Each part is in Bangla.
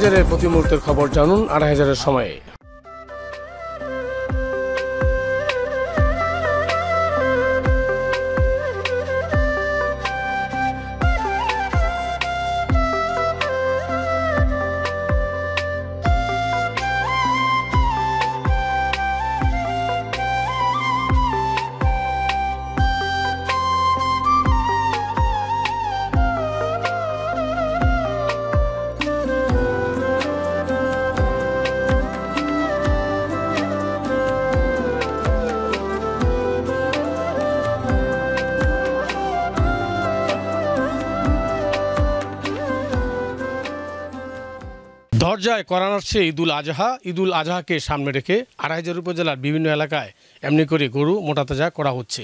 আড়াইহাজারের প্রতি মুহূর্তের খবর জানুন আড়াইহাজারের সময়ে। দরজায় করা নাড়ছে ঈদুল আজহা। ঈদুল আজহাকে সামনে রেখে আড়াইহাজার উপজেলার বিভিন্ন এলাকায় এমনি করে গরু মোটাতাজা করা হচ্ছে।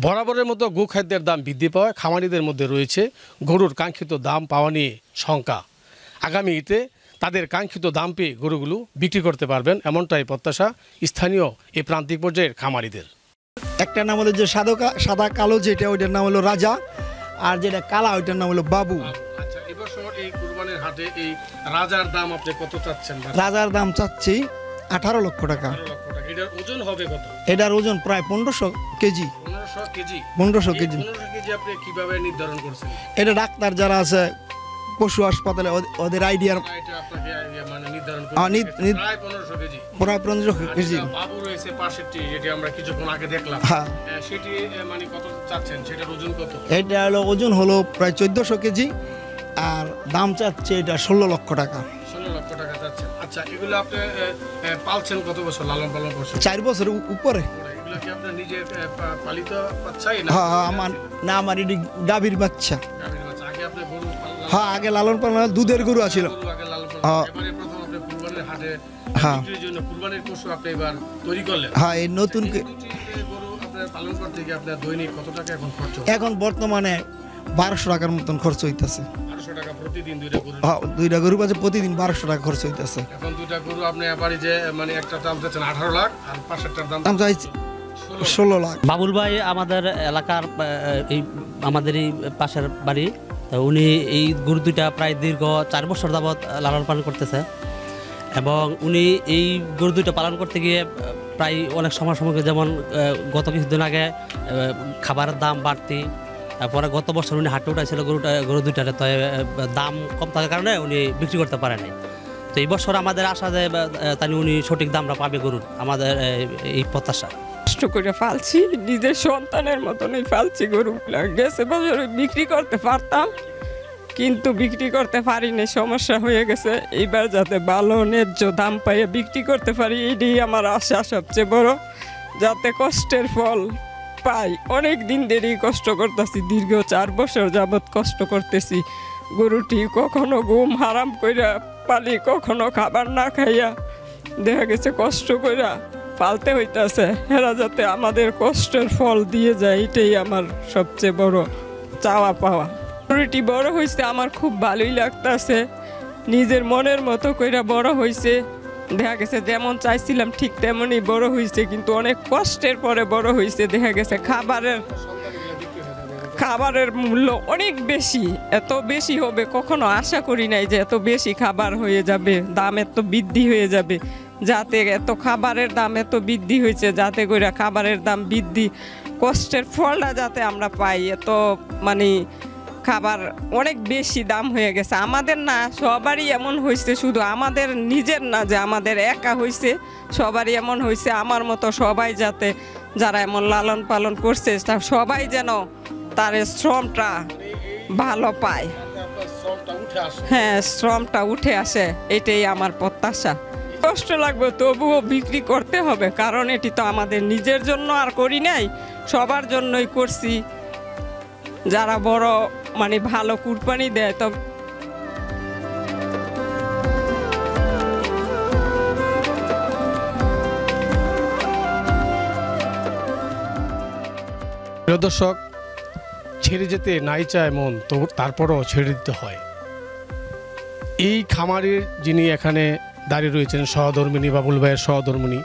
বরাবরের মতো গোখাদ্যের দাম বৃদ্ধি পাওয়ায় খামারিদের মধ্যে রয়েছে গরুর কাঙ্ক্ষিত দাম পাওয়া নিয়ে শঙ্কা। আগামী ঈদে তাদের কাঙ্ক্ষিত দাম পেয়ে গরুগুলো বিক্রি করতে পারবেন, এমনটাই প্রত্যাশা স্থানীয় এই প্রান্তিক পর্যায়ের খামারিদের। একটা নাম হলো যে সাদা কালো, যেটা ওইটার নাম হলো রাজা, আর যেটা কালা ওইটার নাম হলো বাবু। আচ্ছা, এবছর এই কুরবানির হাটে এই রাজার দাম আপনি কত চাচ্ছেন? রাজার দাম চাচ্ছি 18 লক্ষ টাকা। এটার ওজন হবে কত? এটার ওজন প্রায় 1500 কেজি। 1500 কেজি? 1500 কেজি। 1500 কেজি আপনি কিভাবে নির্ধারণ করছেন? এটা ডাক্তার যারা আছে পশু হাসপাতালে ওদের আইডিয়ার এটা আপনাকে মানে নির্ধারণ করতে প্রায় 1500 কেজি। প্রায় 1500 কেজি। বাবু রয়েছে পাশেরটি, যেটা আমরা কিছুক্ষণ আগে দেখলাম, হ্যাঁ, সেটি মানে কত চাচ্ছেন? সেটার ওজন কত? এটা হলো ওজন হলো প্রায় 1400 কেজি, আর দাম চাচ্ছে এটা 16 লক্ষ টাকা। 16 লক্ষ টাকা চাচ্ছেন। আচ্ছা, এগুলো আপনি পালছেন কত বছর, লালন পালন করছেন? 4 বছরের উপরে। এগুলো কি আপনি নিজে পালিত বাচ্চাই না? হ্যাঁ, আমার এটি গাভীর বাচ্চা। গাভীর বাচ্চা। আগে আপনি গরু হ্যাঁ, আগে লালন পালন দুধের গরু ছিল। আগে লালন পালন, এবারে প্রথম আপনি কুরবানির হাটে হ্যাঁ বিক্রির জন্য কুরবানির পশু আপনি এবার তৈরি করলেন। হ্যাঁ, এই নতুন গরু আপনার পালন করতে গিয়ে আপনার দৈনিক কত টাকা এখন খরচ? এখন বর্তমানে 1200 টাকার মতন খরচ হইতেছে। 1200 টাকা প্রতিদিন দুইটা গরু? হ্যাঁ, দুইটা গরু পাচ্ছে প্রতিদিন 1200 টাকা খরচ হইতেছে। এখন দুইটা গরু আপনি এবারে যে মানে একটা দাম চাচ্ছেন 18 লাখ, আর পাশেরটার দাম চাইছি 16 লাখ। বাবুল ভাই আমাদের এলাকার এই আমাদের এই পাশের বাড়ি, তো উনি এই গরু দুইটা প্রায় দীর্ঘ 4 বছর যাবৎ লালন পালন করতেছে, এবং উনি এই গরু দুইটা পালন করতে গিয়ে প্রায় অনেক সমস্যা, যেমন গত কিছুদিন আগে খাবারের দাম বাড়তি, তারপরে গত বছর উনি হাটে উঠাইছিল গরু দুইটারে, তো দাম কম থাকার কারণে উনি বিক্রি করতে পারে নাই। তো এই বছর আমাদের আশা যে তাই উনি সঠিক দামটা পাবে গরুর, আমাদের এই প্রত্যাশা। কষ্ট করে ফালছি, নিজের সন্তানের মতনই ফালছি গরুগুলা। গেছে বছরে বিক্রি করতে পারতাম, কিন্তু বিক্রি করতে পারিনি, সমস্যা হয়ে গেছে। এইবার যাতে ভালো ন্যায্য দাম পাইয়ে বিক্রি করতে পারি, এটাই আমার আশা সবচেয়ে বড়, যাতে কষ্টের ফল পাই। অনেক দিন দেরি কষ্ট করতেছি, দীর্ঘ 4 বছর যাবৎ কষ্ট করতেছি। গরুটি কখনো ঘুম হারাম কইরা পালি, কখনো খাবার না খাইয়া, দেখা গেছে কষ্ট কইরা পালতে হইতেছে। এরা যাতে আমাদের কষ্টের ফল দিয়ে যায়, এটাই আমার সবচেয়ে বড় চাওয়া পাওয়া। গরুটি বড় হয়েছে, আমার খুব ভালোই লাগতেছে। নিজের মনের মতো কইরা বড় হয়েছে, দেখা গেছে যেমন চাইছিলাম ঠিক তেমনই বড় হয়েছে, কিন্তু অনেক কষ্টের পরে বড় হয়েছে। দেখা গেছে খাবারের মূল্য অনেক বেশি, এত বেশি হবে কখনো আশা করি নাই যে এত বেশি খাবার হয়ে যাবে, দাম এত বৃদ্ধি হয়ে যাবে। যাতে এত খাবারের দাম এত বৃদ্ধি হয়েছে, যাতে করে খাবারের দাম বৃদ্ধি, কষ্টের ফলটা যাতে আমরা পাই। এত মানে খাবার অনেক বেশি দাম হয়ে গেছে। আমাদের না, সবারই এমন হয়েছে, শুধু আমাদের নিজের না যে আমাদের একা হয়েছে, সবারই এমন হয়েছে। আমার মতো সবাই যাতে, যারা এমন লালন পালন করছে, সবাই যেন তার শ্রমটা ভালো পায়। হ্যাঁ, শ্রমটা উঠে আসে, এটাই আমার প্রত্যাশা। কষ্ট লাগবে, তবুও বিক্রি করতে হবে, কারণ এটি তো আমাদের নিজের জন্য আর করি নাই, সবার জন্যই করছি। যারা বড় মানে ভালো কুরবানি দেয়, তো প্রিয় দর্শক, ছেড়ে যেতে নাই চায় মন, তো তারপরও ছেড়ে দিতে হয়। এই খামারের যিনি এখানে দাঁড়িয়ে রয়েছেন, সহধর্মিনী, বাবুল ভাইয়ের সহধর্মিনী,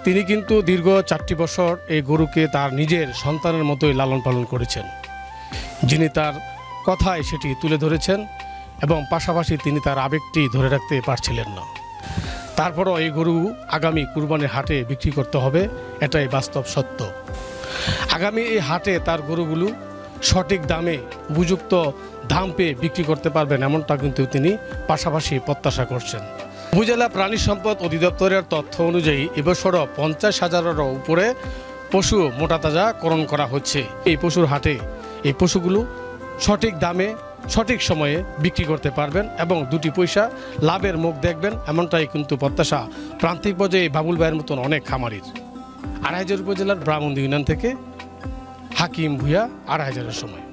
তিনি কিন্তু দীর্ঘ 4টি বছর এই গরুকে তার নিজের সন্তানের মতোই লালন পালন করেছেন। যিনি তার কথায় সেটি তুলে ধরেছেন এবং পাশাপাশি তিনি তার আবেগটি ধরে রাখতে পারছিলেন না। তারপরও এই গরু আগামী কুরবানির হাটে বিক্রি করতে হবে, এটাই বাস্তব সত্য। আগামী এই হাটে তার গরুগুলো সঠিক দামে উপযুক্ত দাম পেয়ে বিক্রি করতে পারবেন, এমনটা কিন্তু তিনি পাশাপাশি প্রত্যাশা করছেন। উপজেলা প্রাণী সম্পদ অধিদপ্তরের তথ্য অনুযায়ী এবছরও 50,000-এরও উপরে পশু মোটাতাজাকরণ করা হচ্ছে। এই পশুর হাটে এই পশুগুলো সঠিক দামে সঠিক সময়ে বিক্রি করতে পারবেন এবং 2 পয়সা লাভের মুখ দেখবেন, এমনটাই কিন্তু প্রত্যাশা প্রান্তিক পর্যায়ে বাবুল ভাইয়ের মতন অনেক খামারির। আড়াইহাজার উপজেলার ব্রাহ্মণী ইউনিয়ন থেকে হাকিম ভূঁইয়া, আড়াইহাজারের সময়।